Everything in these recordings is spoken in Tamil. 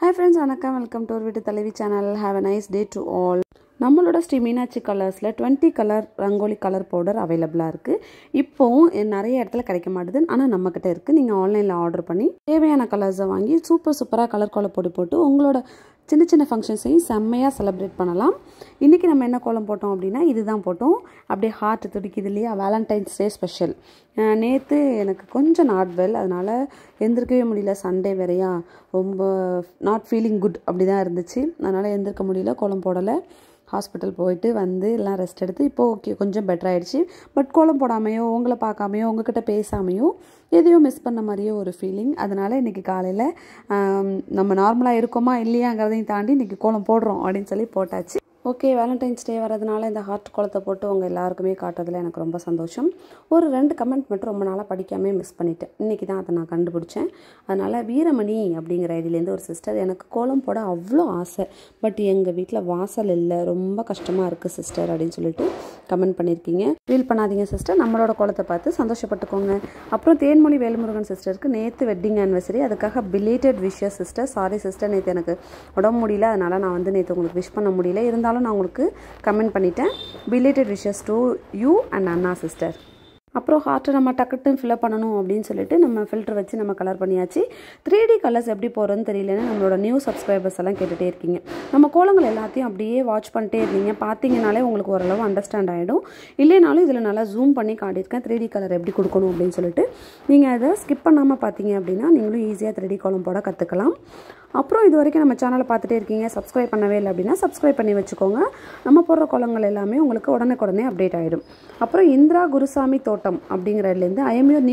Hi friends, welcome to our Vittu Thalavi channel. Have a nice day to all. நம்மளோட ஸ்ரீ மீனாட்சி கலர்ஸில் 20 கலர் ரங்கோலி கலர் பவுடர் அவைலபிளாக இருக்குது. இப்போவும் நிறைய இடத்துல கிடைக்க மாட்டுது, ஆனால் நம்மக்கிட்ட இருக்குது. நீங்கள் ஆன்லைனில் ஆர்டர் பண்ணி தேவையான கலர்ஸை வாங்கி சூப்பராக கலர் கோலம் போட்டு உங்களோட சின்ன சின்ன ஃபங்க்ஷன்ஸையும் செம்மையாக செலிப்ரேட் பண்ணலாம். இன்றைக்கி நம்ம என்ன கோலம் போட்டோம் அப்படின்னா இதுதான் போட்டோம். அப்படியே ஹார்ட் துடிக்குது இல்லையா, வேலண்டைன்ஸ் டே ஸ்பெஷல். நேற்று எனக்கு கொஞ்சம் நாட் வெல், அதனால் எந்திரிக்கவே முடியல. சண்டே வேறையா, ரொம்ப நாட் ஃபீலிங் குட் அப்படி தான் இருந்துச்சு. அதனால் எந்திரிக்க முடியல, கோலம் போடலை. ஹாஸ்பிட்டல் போயிட்டு வந்து எல்லாம் ரெஸ்ட் எடுத்து இப்போது ஓகே கொஞ்சம் பெட்டர் ஆகிடுச்சு. பட் கோலம் போடாமையோ உங்களை பார்க்காமையோ உங்ககிட்ட பேசாமையோ எதையோ மிஸ் பண்ண மாதிரியோ ஒரு ஃபீலிங். அதனால் இன்றைக்கி காலையில் நம்ம நார்மலாக இருக்கோமா இல்லையாங்கிறதையும் தாண்டி இன்றைக்கி கோலம் போடுறோம் அப்படின்னு சொல்லி போட்டாச்சு. ஓகே, வேலண்டைன்ஸ் டே வரதுனால இந்த ஹார்ட் கோலத்தை போட்டு உங்கள் எல்லாருக்குமே காட்டுறதுல எனக்கு ரொம்ப சந்தோஷம். ஒரு 2 கமெண்ட் மட்டும் ரொம்ப நாளாக படிக்காமே மிஸ் பண்ணிட்டேன். இன்றைக்கி தான் அதை நான் கண்டுபிடிச்சேன். அதனால் வீரமணி அப்படிங்கிற ஐடியிலேருந்து ஒரு சிஸ்டர், எனக்கு கோலம் போட அவ்வளோ ஆசை, பட் எங்கள் வீட்டில் வாசல் இல்லை, ரொம்ப கஷ்டமாக இருக்குது சிஸ்டர் அப்படின்னு சொல்லிட்டு கமெண்ட் பண்ணியிருக்கீங்க. ஃபீல் பண்ணாதீங்க சிஸ்டர், நம்மளோட கோலத்தை பார்த்து சந்தோஷப்பட்டுக்கோங்க. அப்புறம் தேன்மொழி வேலுமுருகன் சிஸ்டருக்கு நேற்று வெட்டிங் ஆனிவர்சரி, அதுக்காக belated wishes sister. Sorry sister, நேற்று எனக்கு உடம்பு முடியல, அதனால் நான் வந்து நேற்று உங்களுக்கு விஷ் பண்ண முடியல. இருந்தாலும் நான் உங்களுக்கு கமெண்ட் பண்ணிட்டேன். Belated wishes to you and Anna sister. அப்புறம் ஹார்ட்டை நம்ம டக்குன்னு ஃபில்அப் பண்ணணும் அப்படின்னு சொல்லிட்டு நம்ம ஃபில்டர் வச்சு நம்ம கலர் பண்ணியாச்சு. 3D கலர்ஸ் எப்படி போகிறதுன்னு தெரியலன்னு நம்மளோட நியூ சப்ஸ்கிரைபர்ஸ் எல்லாம் கேட்டுகிட்டே இருக்கீங்க. நம்ம கோலங்கள் எல்லாத்தையும் அப்படியே வாட்ச் பண்ணிட்டே இருந்தீங்க, பார்த்தீங்கனாலே உங்களுக்கு ஓரளவு அண்டர்ஸ்டாண்ட் ஆகிடும். இல்லைனாலும் இதில் நல்லா ஜூம் பண்ணி காட்டியிருக்கேன் 3D கலர் எப்படி கொடுக்கணும் அப்படின்னு சொல்லிட்டு. நீங்கள் அதை ஸ்கிப் பண்ணாமல் பார்த்தீங்க அப்படின்னா நீங்களும் ஈஸியாக 3D கோலம் போட கற்றுக்கலாம். அப்புறம் இது வரைக்கும் நம்ம சேனலை பார்த்துட்டே இருக்கீங்க, சப்ஸ்கிரைப் பண்ணவே இல்லை அப்படின்னா சப்ஸ்கிரைப் பண்ணி வச்சுக்கோங்க. நம்ம போடுற கோலங்கள் எல்லாமே உங்களுக்கு உடனே அப்டேட் ஆகிடும். அப்புறம் இந்திரா குருசாமி தோட்டம் அப்படிங்கிறதுலேருந்து ஐ எம் யூர்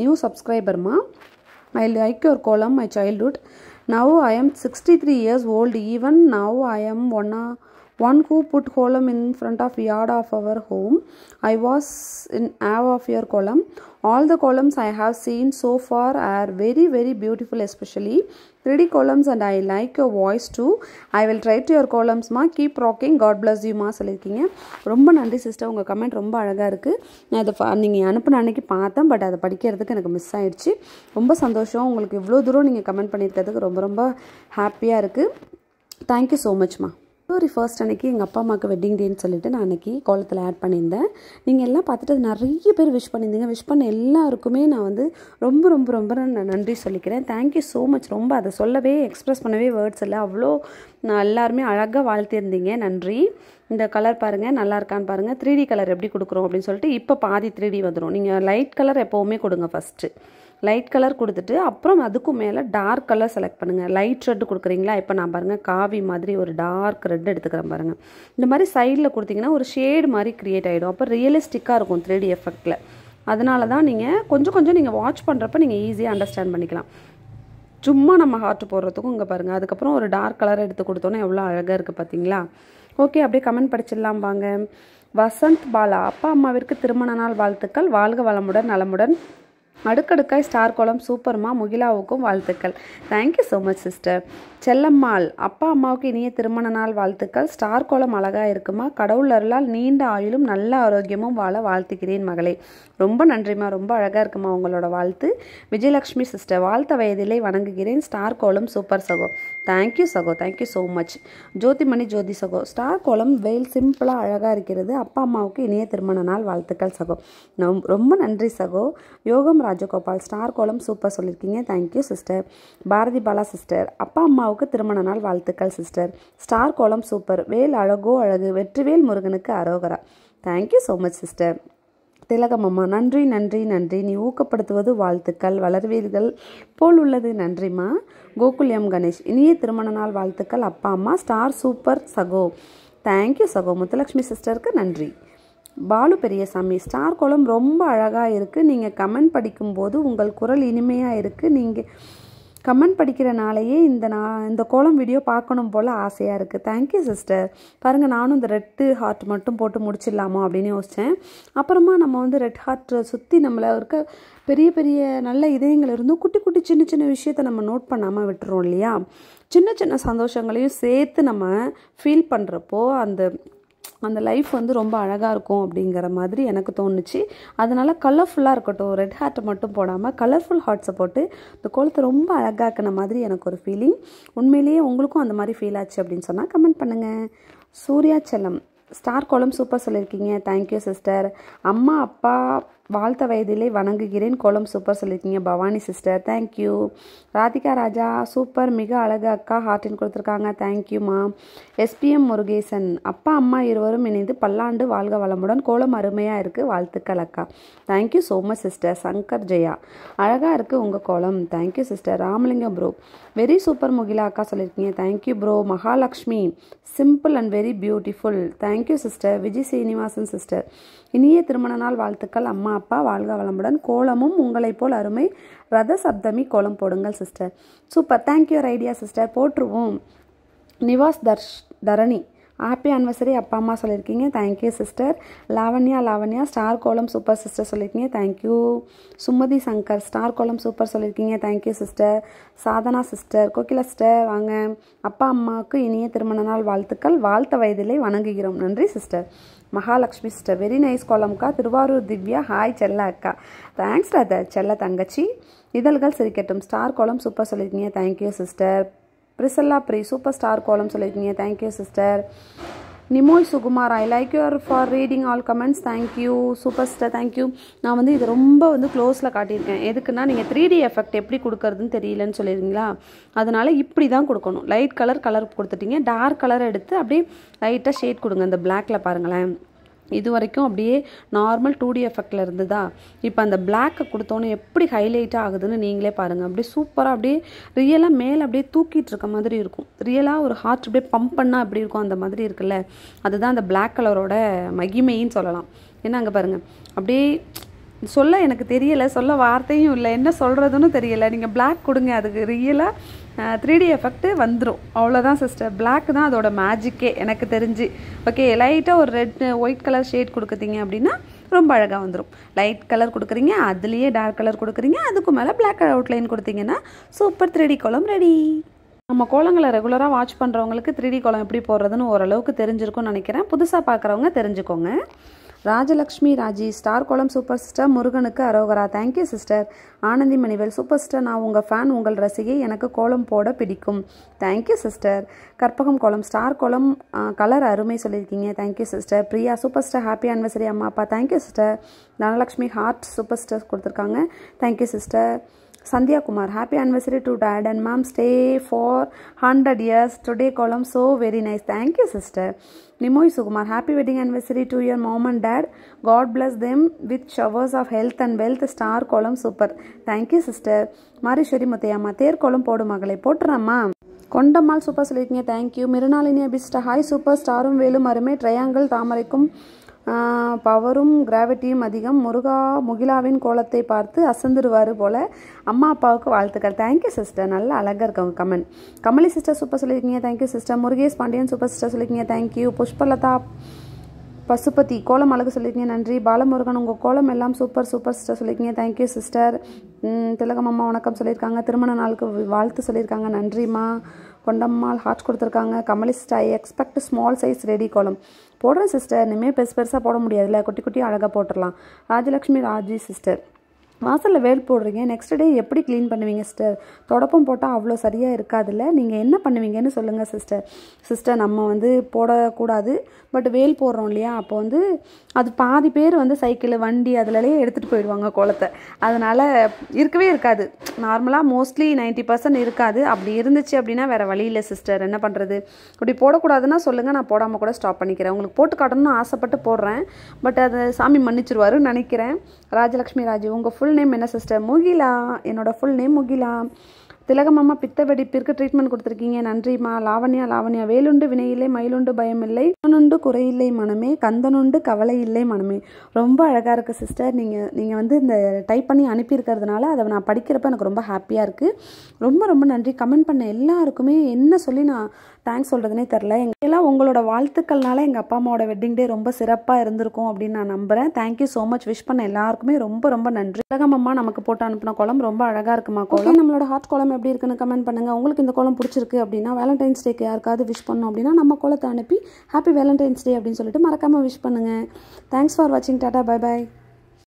நியூ சப்ஸ்கிரைபர்மா. I like your kolam my childhood. Now I am 63 years old. Even now I am one who put kolam in front of yard of our home. I was in awe of your kolam. All the columns I have seen so far are very beautiful, especially 3D columns, and I like your voice too. I will try to your columns ma. Keep rocking. God bless you ma சொல்லிருக்கீங்க. ரொம்ப நன்றி சிஸ்டர், உங்கள் கமெண்ட் ரொம்ப அழகாக இருக்குது. நான் அதை நீங்கள் அனுப்பின அன்றைக்கி பார்த்தேன், பட் அதை படிக்கிறதுக்கு எனக்கு மிஸ் ஆகிடுச்சு. ரொம்ப சந்தோஷம், உங்களுக்கு இவ்வளோ தூரம் நீங்கள் கமெண்ட் பண்ணியிருக்கிறதுக்கு ரொம்ப ஹாப்பியாக இருக்குது. Thank you so மச்மா. ஃபெப்ரவரி 1 அன்றைக்கி எங்கள் அப்பா அம்மாவுக்கு வெட்டிங் டேன்னு சொல்லிட்டு நான் அன்றைக்கி கோலத்தில் ஆட் பண்ணியிருந்தேன். நீங்கள் எல்லாம் பார்த்துட்டு நிறைய பேர் விஷ் பண்ணியிருந்தீங்க. விஷ் பண்ண எல்லாருக்குமே நான் வந்து ரொம்ப நன்றி சொல்லிக்கிறேன். Thank you so much. ரொம்ப அதை சொல்லவே எக்ஸ்ப்ரெஸ் பண்ணவே வேர்ட்ஸ் இல்லை, அவ்வளோ எல்லாருமே அழகாக வாழ்த்திருந்தீங்க. நன்றி. இந்த கலர் பாருங்கள், நல்லா இருக்கான்னு பாருங்கள். 3D கலர் எப்படி கொடுக்குறோம் அப்படின்னு சொல்லிட்டு இப்போ பாதி 3D வந்துடும். நீங்கள் லைட் கலர் எப்போவுமே கொடுங்க. ஃபஸ்ட்டு லைட் கலர் கொடுத்துட்டு அப்புறம் அதுக்கும் மேலே டார்க் கலர் செலக்ட் பண்ணுங்கள். லைட் ரெட்டு கொடுக்குறீங்களா, இப்போ நான் பாருங்கள் காவி மாதிரி ஒரு டார்க் ரெட் எடுத்துக்கிறேன் பாருங்கள். இந்த மாதிரி சைடில் கொடுத்தீங்கன்னா ஒரு ஷேடு மாதிரி க்ரியேட் ஆகிடும். அப்போ ரியலிஸ்டிக்காக இருக்கும் 3D எஃபெக்டில். அதனால தான் நீங்கள் கொஞ்சம் நீங்கள் வாட்ச் பண்ணுறப்ப நீங்கள் ஈஸியாக அண்டர்ஸ்டாண்ட் பண்ணிக்கலாம். சும்மா நம்ம ஹார்ட் போடுறதுக்கும் இங்கே பாருங்கள். அதுக்கப்புறம் ஒரு டார்க் கலர் எடுத்து கொடுத்தோன்னா எவ்வளோ அழகாக இருக்குது பார்த்தீங்களா. ஓகே, அப்படியே கமெண்ட் படிச்சிடலாம் வாங்க. வசந்த் பாலா, அப்பா அம்மாவிற்கு திருமண நாள் வாழ்த்துக்கள். வாழ்க வளமுடன் நலமுடன். அடுக்கடுக்காய் ஸ்டார் கோலம் சூப்பர்மா. முகிலாவுக்கும் வாழ்த்துக்கள். Thank you so much sister. Chellammal, அப்பா அம்மாவுக்கு இனிய திருமண நாள் வாழ்த்துக்கள். ஸ்டார் கோலம் அழகாக இருக்குமா. கடவுள் அருளால் நீண்ட ஆயுளும் நல்ல ஆரோக்கியமும் வாழ வாழ்த்துக்கிறேன் மகளே. ரொம்ப நன்றிம்மா, ரொம்ப அழகாக இருக்குமா உங்களோட வாழ்த்து. விஜயலக்ஷ்மி சிஸ்டர், வாழ்த்த வயதிலே வணங்குகிறேன். ஸ்டார் கோலம் சூப்பர் சகோ. தேங்க்யூ சகோ, தேங்க்யூ ஸோ மச். ஜோதிமணி ஜோதி சகோ, ஸ்டார் கோலம் வெயில் சிம்பிளாக அழகாக இருக்கிறது. அப்பா அம்மாவுக்கு இனிய திருமண நாள் வாழ்த்துக்கள் சகோ. ரொம்ப நன்றி சகோ. யோகம் ராஜகோபால், ஸ்டார் கோலம் சூப்பர் சொல்லியிருக்கீங்க. Thank you sister. Bharathi Bala sister, அப்பா அம்மாவுக்கு திருமண நாள் வாழ்த்துக்கள் சிஸ்டர். ஸ்டார் கோலம் சூப்பர். வேல் அழகோ அழகு. வெற்றிவேல் முருகனுக்கு அரோகரா. Thank you so much sister. Thilagam அம்மா, நன்றி. நீ ஊக்கப்படுத்துவது வாழ்த்துக்கள், வளர்வீர்கள் போல் உள்ளது. நன்றிம்மா. கோகுல்யம் கணேஷ், இனிய திருமண நாள் வாழ்த்துக்கள் அப்பா அம்மா. ஸ்டார் சூப்பர் சகோ. தேங்க்யூ சகோ. முத்துலக்ஷ்மி சிஸ்டருக்கு நன்றி. பாலு பெரியசாமி, ஸ்டார் கோலம் ரொம்ப அழகாக இருக்குது. நீங்கள் கமெண்ட் படிக்கும்போது உங்கள் குரல் இனிமையாக இருக்குது. நீங்கள் கமெண்ட் படிக்கிறனாலேயே இந்த கோலம் வீடியோ பார்க்கணும் போல் ஆசையாக இருக்குது. Thank you sister. பாருங்கள், நானும் இந்த ரெட்டு ஹார்ட் மட்டும் போட்டு முடிச்சிடலாமா அப்படின்னு யோசித்தேன். அப்புறமா நம்ம வந்து ரெட் ஹார்ட் சுற்றி நம்மள இருக்க பெரிய நல்ல இதயங்கள் இருந்தும் குட்டி சின்ன விஷயத்தை நம்ம நோட் பண்ணாமல் விட்டுறோம் இல்லையா. சின்ன சந்தோஷங்களையும் சேர்த்து நம்ம ஃபீல் பண்ணுறப்போ அந்த அந்த லைஃப் வந்து ரொம்ப அழகாக இருக்கும் அப்படிங்கிற மாதிரி எனக்கு தோணுச்சு. அதனால் கலர்ஃபுல்லாக இருக்கட்டும், ரெட் ஹார்ட்டை மட்டும் போடாமல் கலர்ஃபுல் ஹார்ட்ஸை போட்டு இந்த கோலத்தை ரொம்ப அழகாக்கின மாதிரி எனக்கு ஒரு ஃபீலிங். உண்மையிலேயே உங்களுக்கும் அந்த மாதிரி ஃபீல் ஆச்சு அப்படின்னு சொன்னால் கமெண்ட் பண்ணுங்கள். சூர்யா செல்லம் ஸ்டார் கோலம் சூப்பர் சொல்லியிருக்கீங்க, தேங்க்யூ சிஸ்டர். அம்மா அப்பா வாழ்த்த வயதிலே வணங்குகிறேன், கோலம் சூப்பர் சொல்லியிருக்கீங்க, பவானி சிஸ்டர், தேங்க்யூ. ராதிகா ராஜா சூப்பர், மிக அழகு அக்கா, ஹார்ட்டின் கொடுத்துருக்காங்க, தேங்க்யூம்மா. எஸ்பிஎம் முருகேசன் அப்பா அம்மா இருவரும் இணைந்து பல்லாண்டு வாழ்க வளமுடன், கோலம் அருமையாக இருக்குது, வாழ்த்துக்கள் அக்கா, thank you so much sister. Shankar Jaya அழகாக இருக்குது உங்கள் கோலம், thank you sister. Ramalingam bro very super Mugila அக்கா சொல்லியிருக்கீங்க, thank you bro. Mahalakshmi simple and very beautiful, thank you sister. Vijay Srinivasan sister இனிய திருமண நாள் வாழ்த்துக்கள், அம்மா அப்பா வாழ்க வளமுடன், கோலமும் உங்களைப் போல் அருமை, ரத சப்தமி கோலம் போடுங்கள் sister, super, thank you idea sister, போட்டுருவோம். நிவாஸ் தரணி ஹாப்பி ஆனிவர்சரி அப்பா அம்மா சொல்லியிருக்கீங்க, தேங்க்யூ சிஸ்டர். லாவண்யா ஸ்டார் கோலம் சூப்பர் சிஸ்டர் சொல்லியிருக்கீங்க, தேங்க்யூ. சுமதி சங்கர் ஸ்டார் கோலம் சூப்பர் சொல்லியிருக்கீங்க, thank you sister. Sadhana sister, Kokila sister வாங்க, அப்பா அம்மாவுக்கு இனிய திருமண நாள் வாழ்த்துக்கள், வாழ்த்த வயதிலே வணங்குகிறோம், நன்றி sister. Mahalakshmi sister very nice கோலம்க்கா. திருவாரூர் திவ்யா ஹாய் செல்ல அக்கா, தேங்க்ஸ் ரதர் செல்ல தங்கச்சி. இதழ்கள் சிரிக்கட்டும் ஸ்டார் கோலம் சூப்பர் சொல்லியிருக்கீங்க, தேங்க்யூ சிஸ்டர். பிரிசல்லா ப்ரீ சூப்பர் ஸ்டார் கோலம் சொல்லியிருக்கீங்க, thank you sister. Nimoy Sukumar I like your for reading all comments, thank you super sister, thank you. நான் வந்து இது ரொம்ப க்ளோஸில் காட்டியிருக்கேன், எதுக்குன்னா நீங்கள் 3D எஃபெக்ட் எப்படி கொடுக்கறதுன்னு தெரியலன்னு சொல்லிடுறீங்களா, அதனால் இப்படி தான் கொடுக்கணும். லைட் கலர் கொடுத்துட்டீங்க, டார்க் கலர் எடுத்து அப்படியே லைட்டாக ஷேட் கொடுங்க. இந்த பிளாக்ல பாருங்களேன், இது வரைக்கும் அப்படியே நார்மல் 2D எஃபெக்டில் இருந்ததா, இப்போ அந்த பிளாக்கை கொடுத்தோன்னே எப்படி ஹைலைட்டாக ஆகுதுன்னு நீங்களே பாருங்கள். அப்படியே சூப்பராக அப்படியே ரியலாக மேலே அப்படியே தூக்கிட்டு இருக்க மாதிரி இருக்கும், ரியலாக ஒரு ஹார்ட் அப்படியே பம்ப் பண்ணால் அப்படி இருக்கும், அந்த மாதிரி இருக்குல்ல, அதுதான் அந்த பிளாக் கலரோட மகிமைன்னு சொல்லலாம். ஏன்னா அங்கே பாருங்கள், அப்படியே சொல்ல எனக்கு தெரியலை, சொல்ல வார்த்தையும் இல்லை, என்ன சொல்கிறதுன்னு தெரியலை. நீங்கள் பிளாக் கொடுங்க, அதுக்கு ரியலாக 3D எஃபெக்ட்டு வந்துடும், அவ்வளோதான் சிஸ்டர். பிளாக் தான் அதோட மேஜிக்கே எனக்கு தெரிஞ்சு. ஓகே, லைட்டாக ஒரு ஒயிட் கலர் ஷேட் கொடுக்குறீங்க அப்படின்னா ரொம்ப அழகாக வந்துடும். லைட் கலர் கொடுக்குறீங்க, அதுலேயே டார்க் கலர் கொடுக்குறீங்க, அதுக்கு மேலே பிளாக் அவுட்லைன் கொடுத்தீங்கன்னா சூப்பர் 3D கோலம் ரெடி. நம்ம கோலங்களை ரெகுலராக வாட்ச் பண்ணுறவங்களுக்கு 3D கோலம் எப்படி போடுறதுன்னு ஓரளவுக்கு தெரிஞ்சிருக்கும்னு நினைக்கிறேன். புதுசாக பார்க்குறவங்க தெரிஞ்சுக்கோங்க. ராஜலக்ஷ்மி ராஜி ஸ்டார் கோலம் சூப்பர் சிஸ்டர், முருகனுக்கு அரோகரா, thank you sister. Anandhi Manivel super sister, நான் உங்கள் ஃபேன், உங்கள் ரசிகை, எனக்கு கோலம் போட பிடிக்கும், தேங்க்யூ சிஸ்டர். கற்பகம் கோலம் ஸ்டார் கோலம் கலர் அருமை சொல்லியிருக்கீங்க, thank you sister. Priya super star happy anniversary அம்மா அப்பா, thank you sister. Dhanalakshmi heart super star கொடுத்துருக்காங்க, thank you sister. Sandhya Kumar happy anniversary to dad and ma'am, stay for 100 years today கோலம் so very nice, thank you sister. Nimoy Sukumar happy wedding anniversary to your mom and dad, God bless them with showers of health and wealth, star கோலம் super, thank you sister. Mariswari Muthaiyamma தேர் கோலம் போடும் மகளை, போட்டுறம்மா. கொண்டம்மாள் சூப்பர் சொல்லியிருக்கீங்க, தேங்க்யூ. மிருனாலினி அபிஸ்டா ஹாய் சூப்பர், ஸ்டாரும் வேலும் அருமை, ட்ரையாங்கிள் தாமரைக்கும் பவரும் கிராவிட்டியும் அதிகம், முகிலாவின் கோலத்தை பார்த்து அசந்துருவார் போல், அம்மா அப்பாவுக்கு வாழ்த்துக்கள், தேங்க்யூ சிஸ்டர். நல்லா அழகாக இருக்கவங்க கமெண்ட். கமலி சிஸ்டர் சூப்பர் சொல்லியிருக்கீங்க, thank you sister. Murugesh Pandian super sister சொல்லியிருக்கீங்க, தேங்க்யூ. புஷ்பலதா பசுபதி கோலம் அழகு சொல்லியிருக்கீங்க, நன்றி. பாலமுருகன் உங்கள் கோலம் எல்லாம் சூப்பர் சிஸ்டர் சொல்லியிருக்கீங்க, தேங்க்யூ சிஸ்டர். திலகம் அம்மா வணக்கம் சொல்லியிருக்காங்க, திருமண நாளுக்கு வாழ்த்து சொல்லியிருக்காங்க, நன்றிம்மா. கொண்டம்மாள் ஹார்ட் கொடுத்துருக்காங்க. Kamali sister I expect small size ready கோலம், போடுறேன் சிஸ்டர், இனிமேல் பெருசாக போட முடியாதுல்ல, குட்டி அழகாக போட்டுடலாம். ராஜலக்ஷ்மி ராஜி சிஸ்டர் வாசலில் வேல் போடுறீங்க, நெக்ஸ்ட் டே எப்படி க்ளீன் பண்ணுவீங்க சிஸ்டர்? தொடப்பம் போட்டால் அவ்வளோ சரியாக இருக்காதுல்ல, நீங்கள் என்ன பண்ணுவீங்கன்னு சொல்லுங்கள் சிஸ்டர். சிஸ்டர் நம்ம வந்து போடக்கூடாது, பட் வேல் போடுறோம் இல்லையா, அப்போ வந்து அது பாதி பேர் வந்து சைக்கிள் வண்டி அதிலே எடுத்துகிட்டு போயிடுவாங்க கோலத்தை, அதனால் இருக்கவே இருக்காது. நார்மலாக மோஸ்ட்லி 90% இருக்காது. அப்படி இருந்துச்சு அப்படின்னா வேறு வழி இல்லை சிஸ்டர், என்ன பண்ணுறது? அப்படி போடக்கூடாதுன்னா சொல்லுங்கள், நான் போடாமல் கூட ஸ்டாப் பண்ணிக்கிறேன். உங்களுக்கு போட்டு காட்டணும்னு ஆசைப்பட்டு போடுறேன், பட் அதை சாமி மன்னிச்சிருவாருன்னு நினைக்கிறேன். ராஜலக்ஷ்மி ராஜு உங்கள் ஃபுல் நேம் என்ன சிஸ்டர்? முகிலா, என்னோட ஃபுல் நேம் முகிலா. திலகமாமா பித்த வெடிப்பிற்கு ட்ரீட்மெண்ட் கொடுத்துருக்கீங்க, நன்றிம்மா. லாவண்யா வேலுண்டு வினையில்லை மயிலுண்டு பயமில்லை, கந்தனுண்டு குறையில்லை மனமே, கந்தனுண்டு கவலை இல்லை மனமே. ரொம்ப அழகாக இருக்குது சிஸ்டர். நீங்கள் வந்து இந்த டைப் பண்ணி அனுப்பியிருக்கிறதுனால அதை நான் படிக்கிறப்ப எனக்கு ரொம்ப ஹாப்பியாக இருக்குது. ரொம்ப நன்றி. கமெண்ட் பண்ண எல்லாருக்குமே என்ன சொல்லி நான் தேங்க்ஸ் சொல்கிறதுனே தெரில. எல்லாம் உங்களோட வாழ்த்துக்கள்னால எங்கள் அப்பா அம்மாவோட வெட்டிங் டே ரொம்ப சிறப்பாக இருந்திருக்கும் அப்படின்னு நான் நம்புகிறேன். Thank you so much. விஷ் பண்ண எல்லாருக்குமே ரொம்ப நன்றி. திலகமாமா நமக்கு போட்டு அனுப்பின கோலம் ரொம்ப அழகாக இருக்குமா கோலம். நம்மளோட ஹார்ட் கோலம் கோலம் எப்படி இருக்குன்னு கமெண்ட் பண்ணுங்கள். உங்களுக்கு இந்த கோலம் பிடிச்சிருக்கு அப்படின்னா வேலண்டைன்ஸ் டேக்கு யாருக்காவது விஷ் பண்ணோம் அப்படின்னா நம்ம கோலத்தை அனுப்பி ஹாப்பி வேலண்டைன்ஸ் டே அப்படின்னு சொல்லிட்டு மறக்காமல் விஷ் பண்ணுங்கள். தேங்க்ஸ் ஃபார் வாட்சிங். Tata, bye bye.